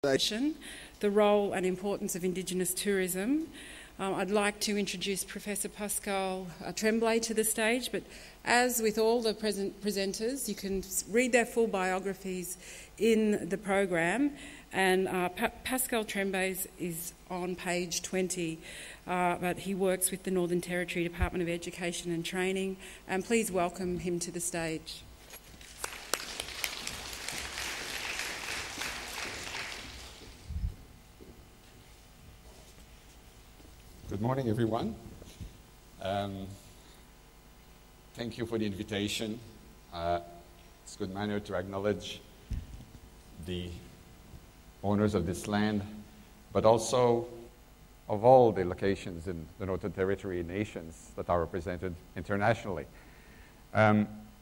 The role and importance of Indigenous tourism. I'd like to introduce Professor Pascal Tremblay to the stage, but as with all the presenters, you can read their full biographies in the program, and Pascal Tremblay is on page 20, but he works with the Northern Territory Department of Education and Training, and please welcome him to the stage. Good morning, everyone. Thank you for the invitation. It's a good manner to acknowledge the owners of this land, but also of all the locations in the Northern Territory nations that are represented internationally.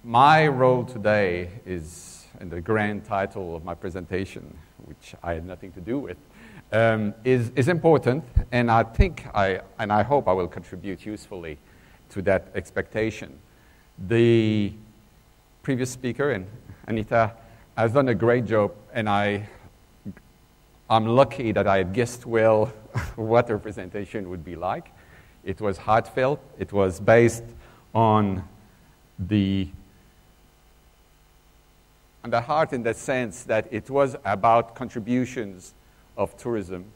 My role today is, in the grand title of my presentation, which I had nothing to do with, is important, and I hope I will contribute usefully to that expectation. The previous speaker, and Anita, has done a great job, and I'm lucky that I had guessed well what her presentation would be like. It was heartfelt. It was based on the heart, in the sense that it was about contributions of tourism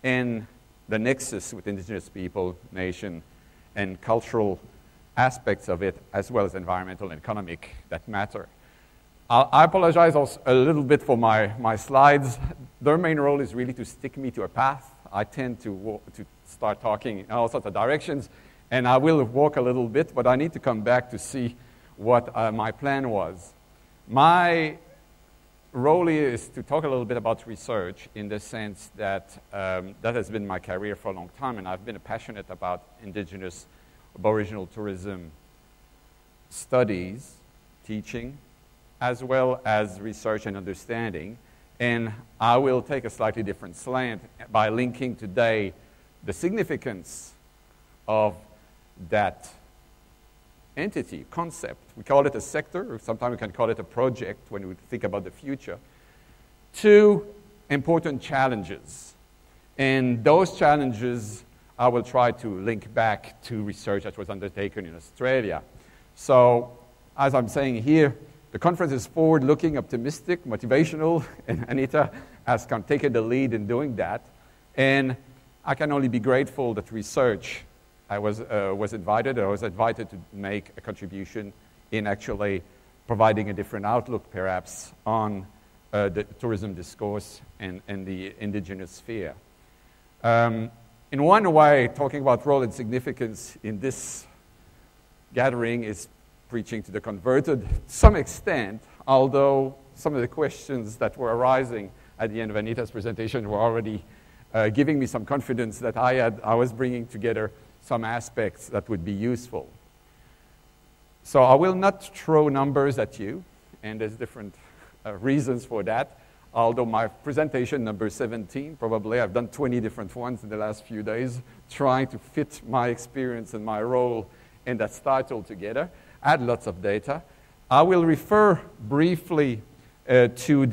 and the nexus with Indigenous people, nation, and cultural aspects of it, as well as environmental and economic, that matter. I apologize also a little bit for my slides. Their main role is really to stick me to a path. I tend to start talking in all sorts of directions, and I will walk a little bit, but I need to come back to see what my plan was. My role is to talk a little bit about research, in the sense that that has been my career for a long time, and I've been passionate about Indigenous Aboriginal tourism studies, teaching, as well as research and understanding. And I will take a slightly different slant by linking today the significance of that entity, concept. We call it a sector, or sometimes we can call it a project when we think about the future, to important challenges. And those challenges I will try to link back to research that was undertaken in Australia. So, as I'm saying here, the conference is forward-looking, optimistic, motivational, and Anita has taken the lead in doing that. And I can only be grateful that research I was invited to make a contribution in actually providing a different outlook, perhaps, on the tourism discourse and the Indigenous sphere. In one way, talking about role and significance in this gathering is preaching to the converted to some extent, although some of the questions that were arising at the end of Anita's presentation were already giving me some confidence that I was bringing together some aspects that would be useful. So I will not throw numbers at you, and there's different reasons for that, although my presentation number 17, probably I've done 20 different ones in the last few days, trying to fit my experience and my role in that title together, add lots of data. I will refer briefly to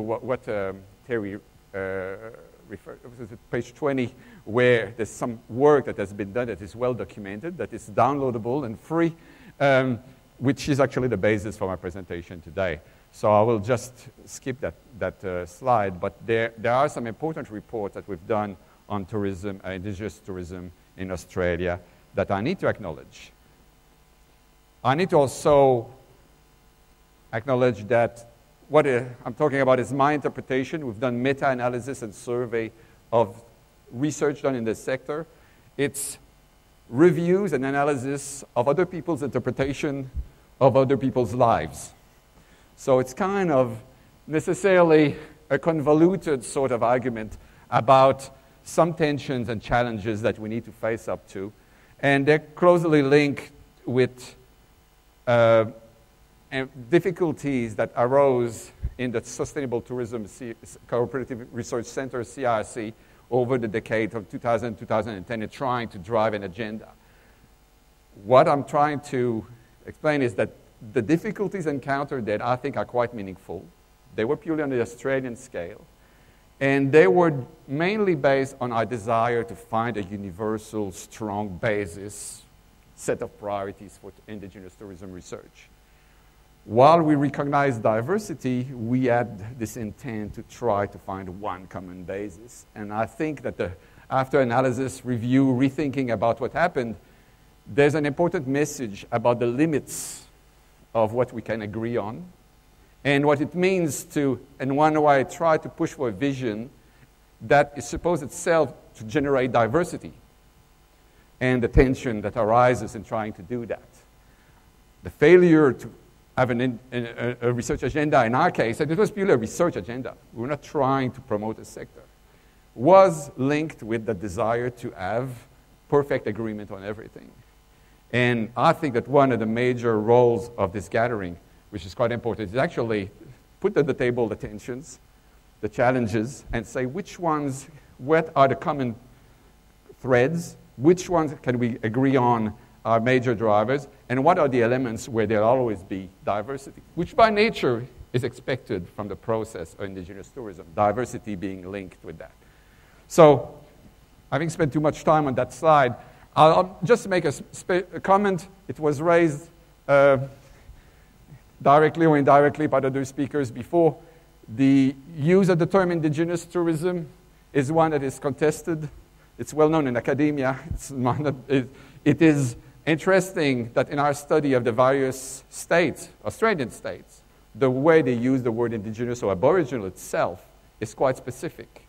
what Terry referred to, page 20, where there's some work that has been done that is well documented, that is downloadable and free, which is actually the basis for my presentation today. So I will just skip that slide, but there are some important reports that we've done on tourism, Indigenous tourism in Australia, that I need to acknowledge. I need to also acknowledge that what I'm talking about is my interpretation. We've done meta-analysis and survey of research done in this sector. It's reviews and analysis of other people's interpretation of other people's lives. So it's kind of necessarily a convoluted sort of argument about some tensions and challenges that we need to face up to. And they're closely linked with difficulties that arose in the Sustainable Tourism Cooperative Research Center, CRC, over the decade of 2000-2010 in trying to drive an agenda. What I'm trying to explain is that the difficulties encountered there, I think, are quite meaningful. They were purely on the Australian scale. And they were mainly based on our desire to find a universal, strong basis, set of priorities for indigenous tourism research. While we recognize diversity, we had this intent to try to find one common basis. And I think that after analysis, review, rethinking about what happened, there's an important message about the limits of what we can agree on and what it means to, in one way, try to push for a vision that is supposed itself to generate diversity and the tension that arises in trying to do that. The failure to have a research agenda in our case, and it was purely a research agenda, we were not trying to promote a sector, was linked with the desire to have perfect agreement on everything. And I think that one of the major roles of this gathering, which is quite important, is actually put on the table the tensions, the challenges, and say what are the common threads, which ones can we agree on are major drivers, and what are the elements where there'll always be diversity, which by nature is expected from the process of indigenous tourism, diversity being linked with that. So, having spent too much time on that slide, I'll just make a comment. It was raised directly or indirectly by the other speakers before. The use of the term indigenous tourism is one that is contested. It's well known in academia. It is interesting that in our study of the various states, Australian states, the way they use the word indigenous or aboriginal itself is quite specific.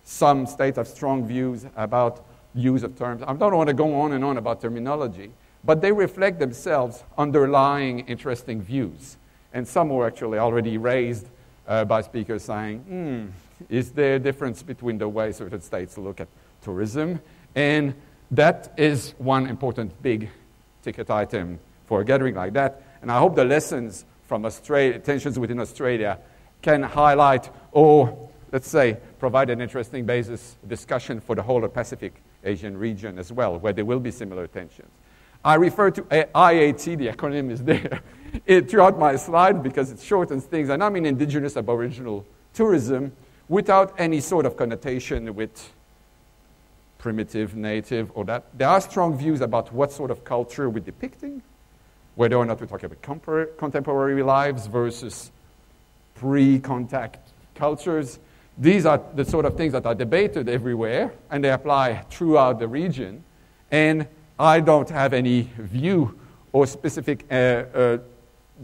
Some states have strong views about use of terms. I don't want to go on and on about terminology, but they reflect themselves underlying interesting views. And some were actually already raised by speakers saying, is there a difference between the way certain states look at tourism? And that is one important big ticket item for a gathering like that. And I hope the lessons from Australia, tensions within Australia, can highlight or, let's say, provide an interesting basis discussion for the whole of Pacific Asian region as well, where there will be similar tensions. I refer to IAT, the acronym is there, throughout my slide because it shortens things. And I mean indigenous aboriginal tourism without any sort of connotation with primitive, native, or that. There are strong views about what sort of culture we're depicting, whether or not we're talking about contemporary lives versus pre-contact cultures. These are the sort of things that are debated everywhere, and they apply throughout the region. And I don't have any view or specific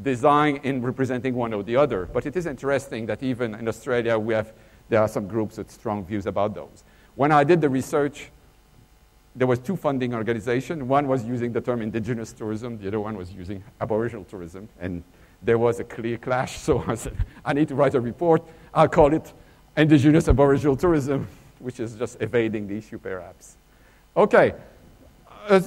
design in representing one or the other. But it is interesting that even in Australia, there are some groups with strong views about those. When I did the research, there was two funding organizations. One was using the term indigenous tourism. The other one was using aboriginal tourism. And there was a clear clash. So I said, I need to write a report. I'll call it indigenous aboriginal tourism, which is just evading the issue perhaps. Okay,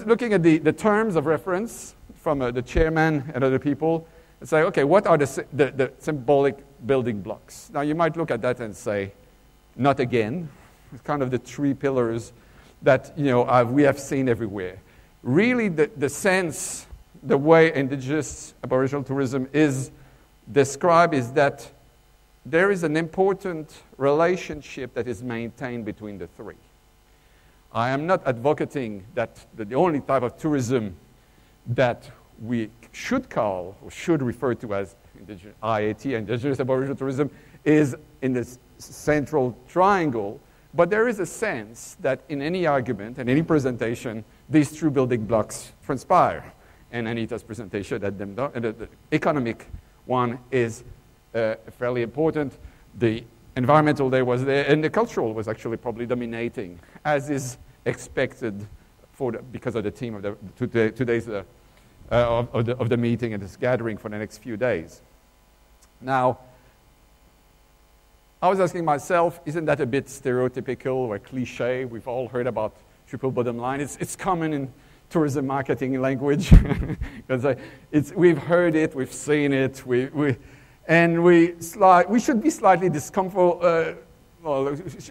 looking at the terms of reference from the chairman and other people, and say, okay, what are the symbolic building blocks? Now you might look at that and say, not again. It's kind of the three pillars that we have seen everywhere. Really the sense, the way indigenous aboriginal tourism is described is that there is an important relationship that is maintained between the three. I am not advocating that the only type of tourism that we should call or should refer to as IAT, indigenous aboriginal tourism, is in this central triangle, but there is a sense that in any argument and any presentation, these three building blocks transpire. And Anita's presentation, the economic one is fairly important. The environmental there was there, and the cultural was actually probably dominating, as is expected because of the theme of today's of the meeting and this gathering for the next few days. Now, I was asking myself, isn't that a bit stereotypical or cliche? We've all heard about triple bottom line. It's common in tourism marketing language. We've heard it, we've seen it, we should be slightly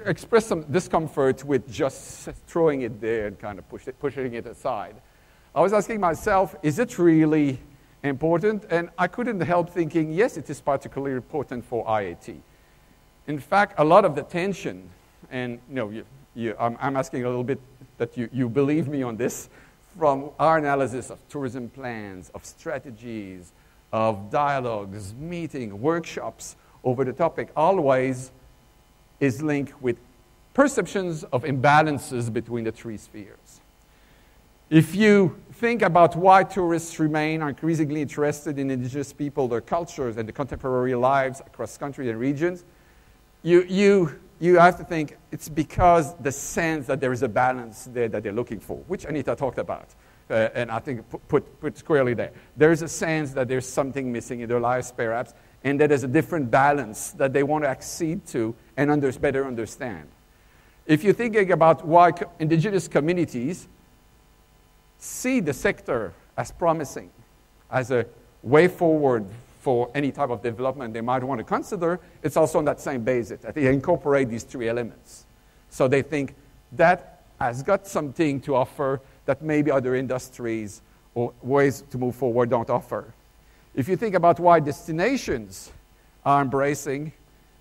express some discomfort with just throwing it there and kind of pushing it aside. I was asking myself, is it really important, and I couldn't help thinking, yes, it is particularly important for IAT. In fact, a lot of the tension, and I'm asking a little bit that you believe me on this, from our analysis of tourism plans, of strategies, of dialogues, meeting, workshops over the topic, always is linked with perceptions of imbalances between the three spheres. If you think about why tourists remain increasingly interested in indigenous people, their cultures, and the contemporary lives across countries and regions, you have to think it's because the sense that there is a balance there that they're looking for, which Anita talked about, and I think put squarely there. There's a sense that there's something missing in their lives, perhaps, and that there's a different balance that they want to accede to and better understand. If you're thinking about why indigenous communities see the sector as promising, as a way forward for any type of development they might want to consider, it's also on that same basis, that they incorporate these three elements. So they think that has got something to offer that maybe other industries or ways to move forward don't offer. If you think about why destinations are embracing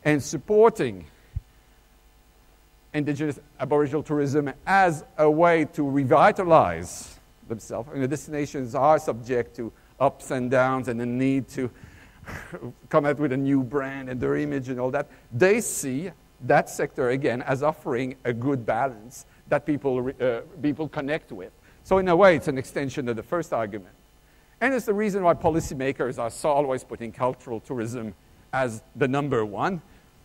and supporting indigenous Aboriginal tourism as a way to revitalize themselves. I mean, the destinations are subject to ups and downs and the need to come out with a new brand and their image and all that. They see that sector, again, as offering a good balance that people connect with. So in a way, it's an extension of the first argument. And it's the reason why policymakers are so always putting cultural tourism as the number one,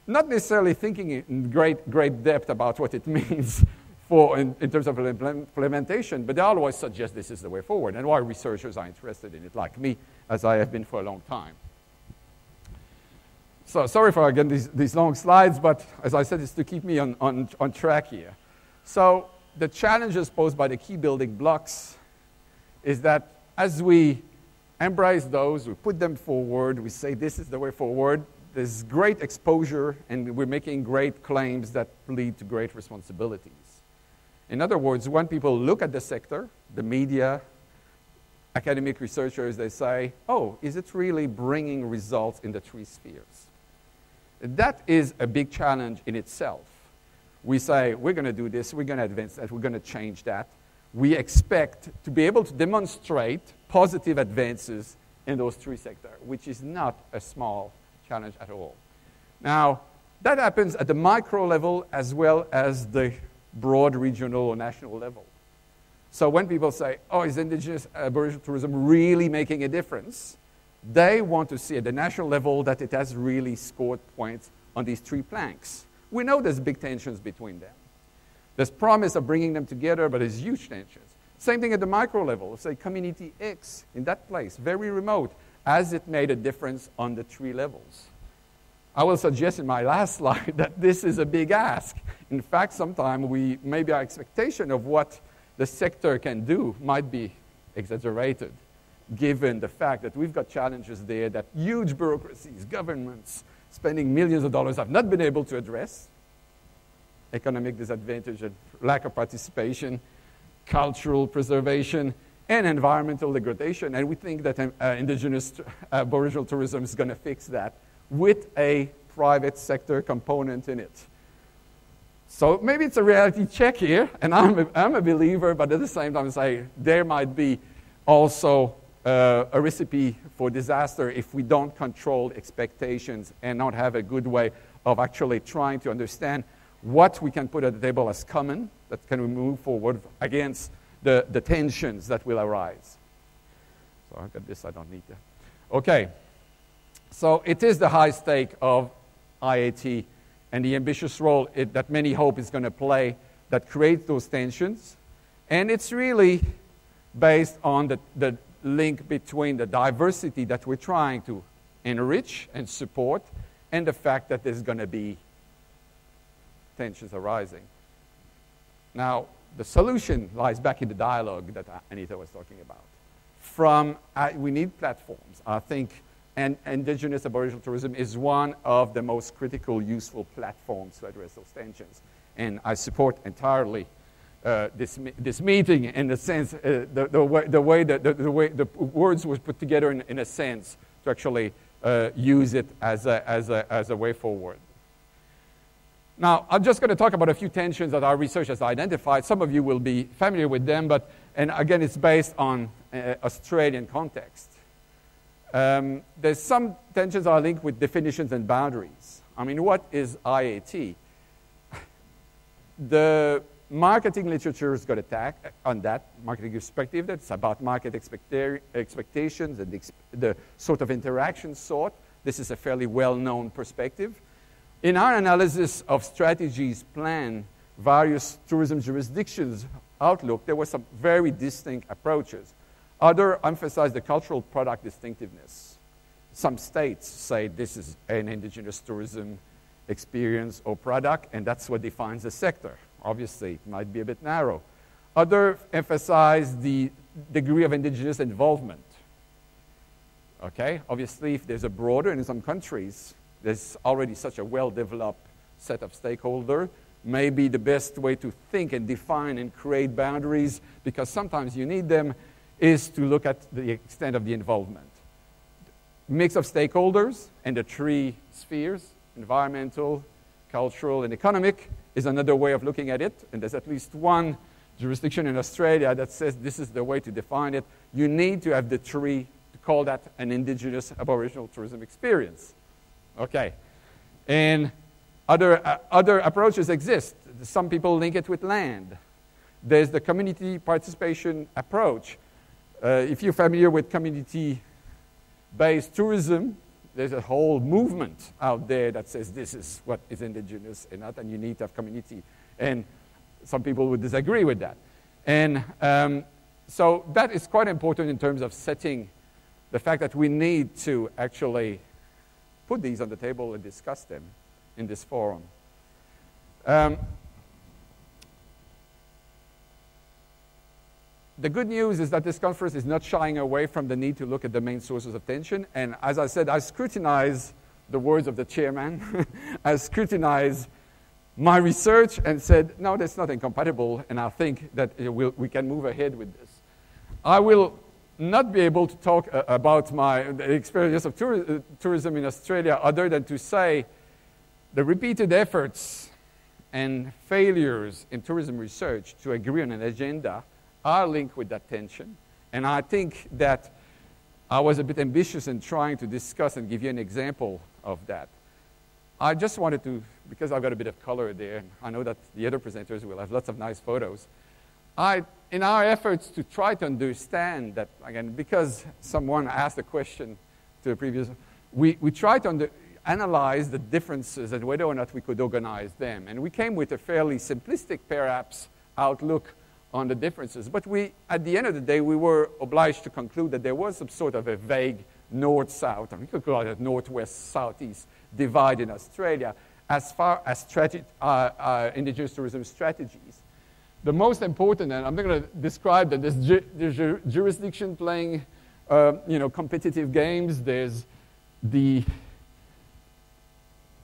not necessarily thinking in great depth about what it means in terms of implementation, but they always suggest this is the way forward, and why researchers are interested in it, like me, as I have been for a long time. So sorry for, again, these long slides, but as I said, it's to keep me on track here. So the challenges posed by the key building blocks is that as we embrace those, we put them forward, we say this is the way forward, there's great exposure, and we're making great claims that lead to great responsibilities. In other words, when people look at the sector, the media, academic researchers, they say, oh, is it really bringing results in the three spheres? That is a big challenge in itself. We say, we're going to do this, we're going to advance that, we're going to change that. We expect to be able to demonstrate positive advances in those three sectors, which is not a small challenge at all. Now, that happens at the micro level as well as the broad regional or national level. So when people say, oh, is indigenous Aboriginal tourism really making a difference? They want to see at the national level that it has really scored points on these three planks. We know there's big tensions between them. There's promise of bringing them together, but there's huge tensions. Same thing at the micro level. Say community X in that place, very remote, has it made a difference on the three levels? I will suggest in my last slide that this is a big ask. In fact, sometimes maybe our expectation of what the sector can do might be exaggerated, given the fact that we've got challenges there that huge bureaucracies, governments, spending millions of dollars have not been able to address. Economic disadvantage and lack of participation, cultural preservation, and environmental degradation. And we think that indigenous Aboriginal tourism is going to fix that with a private sector component in it. So maybe it's a reality check here, and I'm a believer, but at the same time I say there might be also a recipe for disaster if we don't control expectations and not have a good way of actually trying to understand what we can put at the table as common that can we move forward against the tensions that will arise. So I've got this, I don't need that. Okay, so it is the high stake of IAT and the ambitious role that many hope is going to play that creates those tensions. And it's really based on the link between the diversity that we're trying to enrich and support and the fact that there's going to be tensions arising. Now, the solution lies back in the dialogue that Anita was talking about. We need platforms. I think indigenous Aboriginal tourism is one of the most critical, useful platforms to address those tensions. And I support entirely this meeting in the sense, the way the words were put together in a sense to actually use it as a way forward. Now, I'm just going to talk about a few tensions that our research has identified. Some of you will be familiar with them, and again, it's based on Australian context. There's some tensions that are linked with definitions and boundaries. I mean, what is IAT? The marketing literature has got attack on that marketing perspective. That's about market expectations and the sort of interaction sought. This is a fairly well-known perspective. In our analysis of strategies plan various tourism jurisdictions' outlook, there were some very distinct approaches. Others emphasize the cultural product distinctiveness. Some states say this is an indigenous tourism experience or product, and that's what defines the sector. Obviously, it might be a bit narrow. Others emphasize the degree of indigenous involvement. Okay, obviously, if there's a broader, in some countries, there's already such a well-developed set of stakeholders, maybe the best way to think and define and create boundaries, because sometimes you need them, is to look at the extent of the involvement. Mix of stakeholders and the three spheres, environmental, cultural, and economic, is another way of looking at it, and there's at least one jurisdiction in Australia that says this is the way to define it. You need to have the three to call that an indigenous Aboriginal tourism experience. Okay, and other approaches exist. Some people link it with land. There's the community participation approach. If you're familiar with community-based tourism, there's a whole movement out there that says this is what is indigenous and not, and you need to have community. And some people would disagree with that. And so that is quite important in terms of setting the fact that we need to actually put these on the table and discuss them in this forum. The good news is that this conference is not shying away from the need to look at the main sources of tension. And as I said, I scrutinize the words of the chairman. I scrutinize my research and said, no, that's not incompatible, and I think that we can move ahead with this. I will not be able to talk about the experience of tourism in Australia other than to say the repeated efforts and failures in tourism research to agree on an agenda are linked with that tension. And I think that I was a bit ambitious in trying to discuss and give you an example of that. I just wanted to, because I've got a bit of color there, and I know that the other presenters will have lots of nice photos. In our efforts to try to understand that, again, because someone asked a question to the previous, we tried to analyze the differences and whether or not we could organize them. And we came with a fairly simplistic, perhaps, outlook on the differences. But at the end of the day, we were obliged to conclude that there was some sort of a vague north-south, or we could call it northwest-southeast divide in Australia as far as indigenous tourism strategies. The most important, and I'm not going to describe that, there's jurisdiction playing competitive games. There's the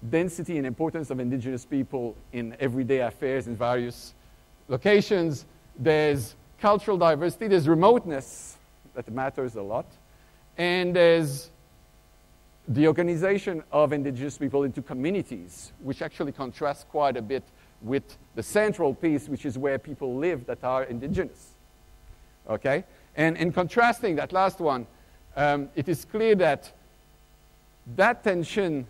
density and importance of indigenous people in everyday affairs in various locations. There's cultural diversity. There's remoteness that matters a lot. And there's the organization of indigenous people into communities, which actually contrasts quite a bit with the central piece, which is where people live that are indigenous. Okay? And in contrasting that last one, it is clear that that tension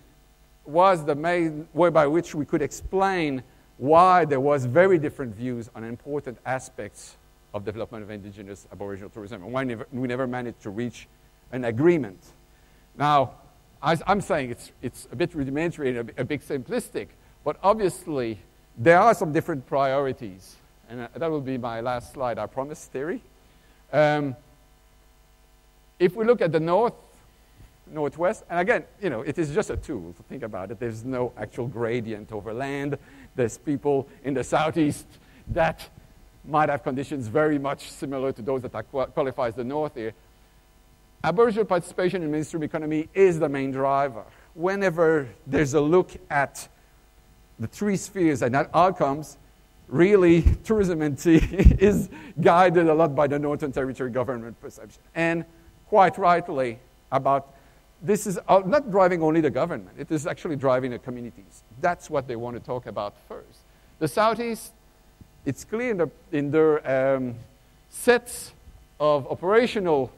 was the main way by which we could explain why there was very different views on important aspects of development of indigenous Aboriginal tourism, and why we never managed to reach an agreement. Now, as I'm saying, it's a bit rudimentary and a bit simplistic, but obviously there are some different priorities, and that will be my last slide, I promise, Terry. If we look at the northwest, and again, it is just a tool to think about it. There's no actual gradient over land. There's people in the southeast that might have conditions very much similar to those that qualify as the north here. Aboriginal participation in mainstream economy is the main driver. Whenever there's a look at the three spheres and outcomes, really tourism is guided a lot by the Northern Territory government perception. And quite rightly about this is not driving only the government, it is actually driving the communities. That's what they want to talk about first. The Southeast, it's clear in their sets of operational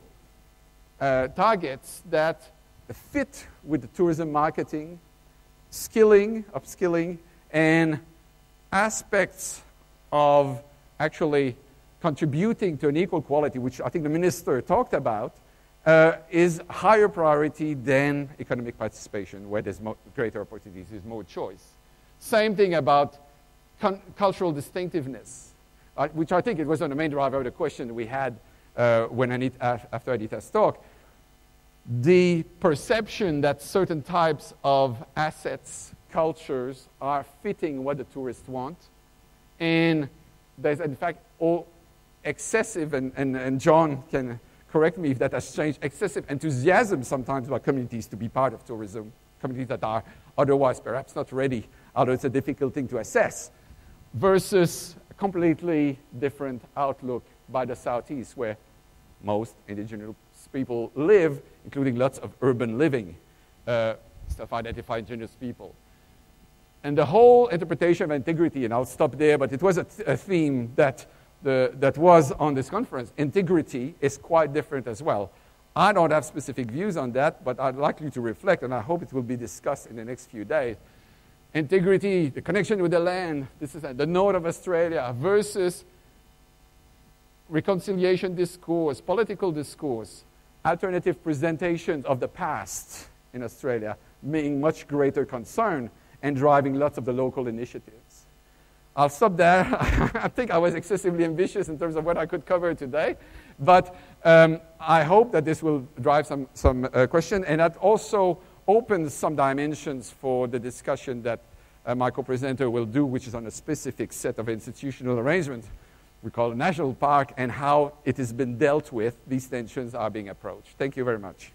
targets that fit with the tourism marketing, skilling, upskilling, and aspects of actually contributing to an equal quality, which I think the minister talked about, is higher priority than economic participation, where there's greater opportunities, there's more choice. Same thing about cultural distinctiveness, which I think it was on the main driver of the question we had after Anita's talk. The perception that certain types of assets, cultures, are fitting what the tourists want. And there's, in fact, all excessive, and John can correct me if that has changed, excessive enthusiasm sometimes by communities to be part of tourism, communities that are otherwise perhaps not ready, although it's a difficult thing to assess, versus a completely different outlook by the Southeast, where most indigenous people live, including lots of urban living, self-identified indigenous people. And the whole interpretation of integrity, and I'll stop there, but it was a theme that was on this conference. Integrity is quite different as well. I don't have specific views on that, but I'd like you to reflect, and I hope it will be discussed in the next few days. Integrity, the connection with the land, this is the north of Australia, versus reconciliation discourse, political discourse, alternative presentations of the past in Australia, being much greater concern and driving lots of the local initiatives. I'll stop there. I think I was excessively ambitious in terms of what I could cover today, but I hope that this will drive some question, and that also opens some dimensions for the discussion that my co-presenter will do, which is on a specific set of institutional arrangements we call a national park, and how it has been dealt with, these tensions are being approached. Thank you very much.